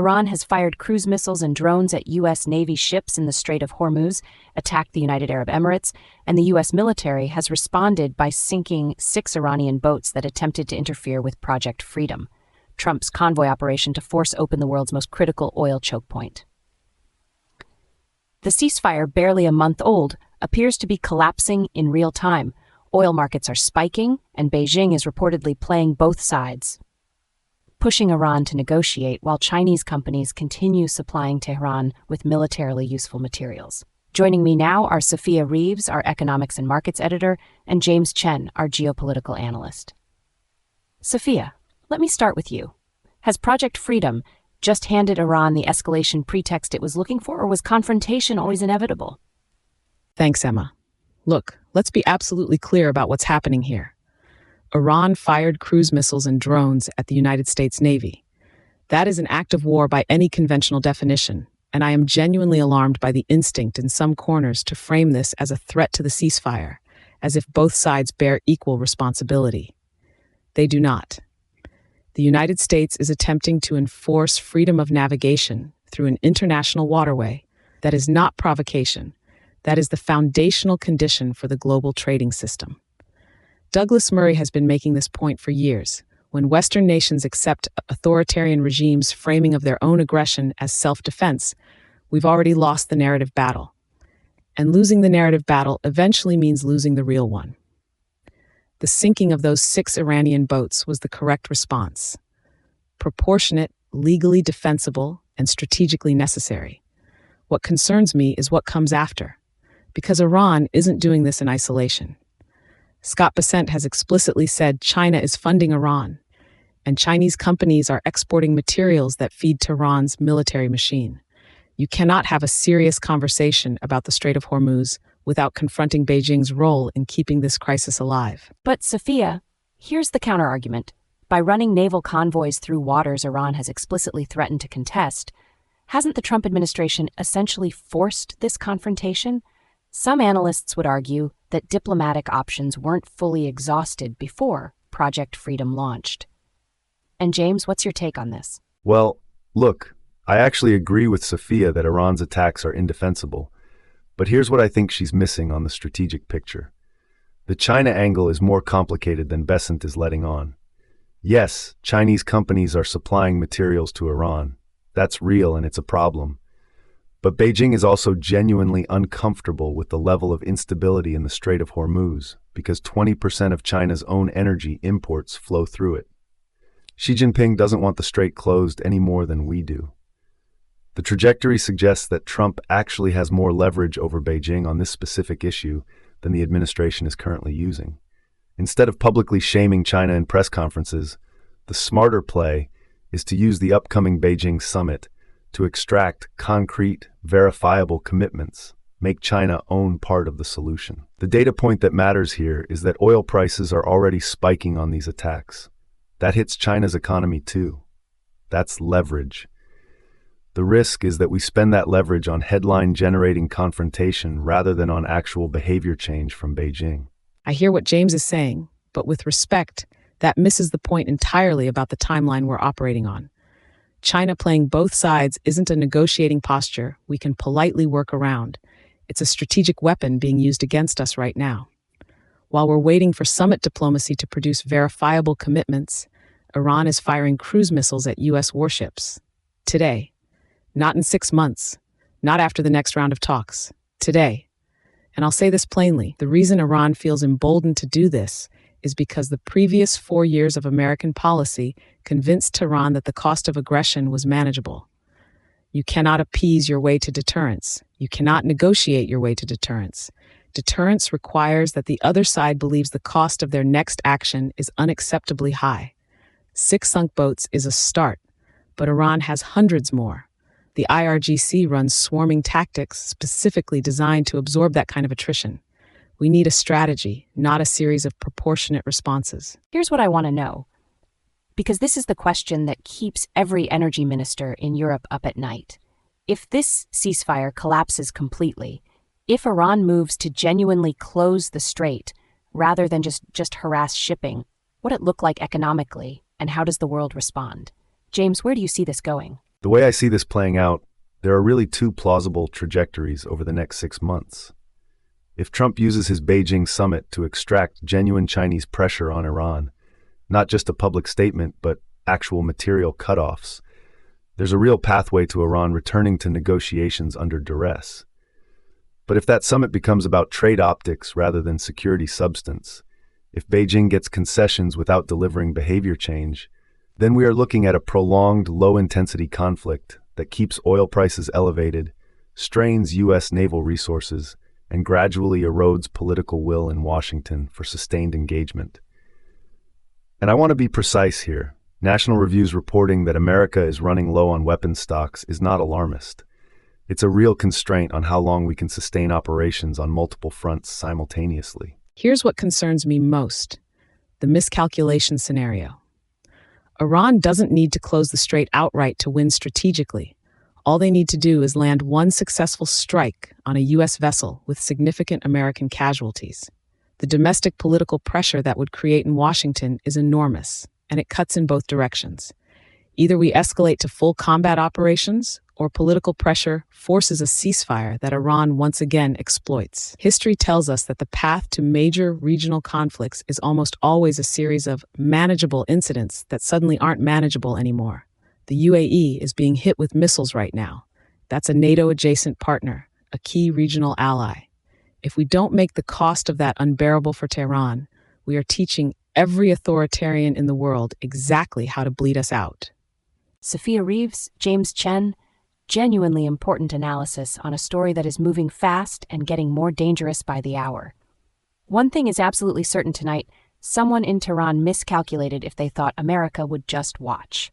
Iran has fired cruise missiles and drones at U.S. Navy ships in the Strait of Hormuz, attacked the United Arab Emirates, and the U.S. military has responded by sinking 6 Iranian boats that attempted to interfere with Project Freedom, Trump's convoy operation to force open the world's most critical oil choke point. The ceasefire, barely a month old, appears to be collapsing in real time. Oil markets are spiking, and Beijing is reportedly playing both sides, pushing Iran to negotiate while Chinese companies continue supplying Tehran with militarily useful materials. Joining me now are Sophia Reeves, our economics and markets editor, and James Chen, our geopolitical analyst. Sophia, let me start with you. Has Project Freedom just handed Iran the escalation pretext it was looking for, or was confrontation always inevitable? Thanks, Emma. Look, let's be absolutely clear about what's happening here. Iran fired cruise missiles and drones at the United States Navy. That is an act of war by any conventional definition, and I am genuinely alarmed by the instinct in some corners to frame this as a threat to the ceasefire, as if both sides bear equal responsibility. They do not. The United States is attempting to enforce freedom of navigation through an international waterway. That is not provocation. That is the foundational condition for the global trading system. Douglas Murray has been making this point for years. When Western nations accept authoritarian regimes' framing of their own aggression as self-defense, we've already lost the narrative battle. And losing the narrative battle eventually means losing the real one. The sinking of those 6 Iranian boats was the correct response. Proportionate, legally defensible, and strategically necessary. What concerns me is what comes after, because Iran isn't doing this in isolation. Scott Bessent has explicitly said China is funding Iran, and Chinese companies are exporting materials that feed Tehran's military machine. You cannot have a serious conversation about the Strait of Hormuz without confronting Beijing's role in keeping this crisis alive. But, Sophia, here's the counterargument. By running naval convoys through waters Iran has explicitly threatened to contest, hasn't the Trump administration essentially forced this confrontation? Some analysts would argue that diplomatic options weren't fully exhausted before Project Freedom launched. And James, what's your take on this? Well, look, I actually agree with Sophia that Iran's attacks are indefensible. But here's what I think she's missing on the strategic picture. The China angle is more complicated than Bessent is letting on. Yes, Chinese companies are supplying materials to Iran. That's real and it's a problem. But Beijing is also genuinely uncomfortable with the level of instability in the Strait of Hormuz because 20% of China's own energy imports flow through it. Xi Jinping doesn't want the strait closed any more than we do. The trajectory suggests that Trump actually has more leverage over Beijing on this specific issue than the administration is currently using. Instead of publicly shaming China in press conferences, the smarter play is to use the upcoming Beijing summit to extract concrete, verifiable commitments, make China own part of the solution. The data point that matters here is that oil prices are already spiking on these attacks. That hits China's economy too. That's leverage. The risk is that we spend that leverage on headline-generating confrontation rather than on actual behavior change from Beijing. I hear what James is saying, but with respect, that misses the point entirely about the timeline we're operating on. China playing both sides isn't a negotiating posture we can politely work around. It's a strategic weapon being used against us right now. While we're waiting for summit diplomacy to produce verifiable commitments, Iran is firing cruise missiles at U.S. warships. Today. Not in 6 months. Not after the next round of talks. Today. And I'll say this plainly, the reason Iran feels emboldened to do this is because the previous 4 years of American policy convinced Tehran that the cost of aggression was manageable. You cannot appease your way to deterrence. You cannot negotiate your way to deterrence. Deterrence requires that the other side believes the cost of their next action is unacceptably high. 6 sunk boats is a start, but Iran has hundreds more. The IRGC runs swarming tactics specifically designed to absorb that kind of attrition. We need a strategy, not a series of proportionate responses. Here's what I want to know, because this is the question that keeps every energy minister in Europe up at night. If this ceasefire collapses completely, if Iran moves to genuinely close the strait rather than just harass shipping, what it look like economically, and how does the world respond? James, where do you see this going? The way I see this playing out, there are really two plausible trajectories over the next 6 months. If Trump uses his Beijing summit to extract genuine Chinese pressure on Iran, not just a public statement, but actual material cutoffs, there's a real pathway to Iran returning to negotiations under duress. But if that summit becomes about trade optics rather than security substance, if Beijing gets concessions without delivering behavior change, then we are looking at a prolonged, low-intensity conflict that keeps oil prices elevated, strains U.S. naval resources, and gradually erodes political will in Washington for sustained engagement. And I want to be precise here. National Review's reporting that America is running low on weapons stocks is not alarmist. It's a real constraint on how long we can sustain operations on multiple fronts simultaneously. Here's what concerns me most: the miscalculation scenario. Iran doesn't need to close the strait outright to win strategically. All they need to do is land one successful strike on a U.S. vessel with significant American casualties. The domestic political pressure that would create in Washington is enormous, and it cuts in both directions. Either we escalate to full combat operations, or political pressure forces a ceasefire that Iran once again exploits. History tells us that the path to major regional conflicts is almost always a series of manageable incidents that suddenly aren't manageable anymore. The UAE is being hit with missiles right now. That's a NATO-adjacent partner, a key regional ally. If we don't make the cost of that unbearable for Tehran, we are teaching every authoritarian in the world exactly how to bleed us out. Sophia Reeves, James Chen, genuinely important analysis on a story that is moving fast and getting more dangerous by the hour. One thing is absolutely certain tonight: someone in Tehran miscalculated if they thought America would just watch.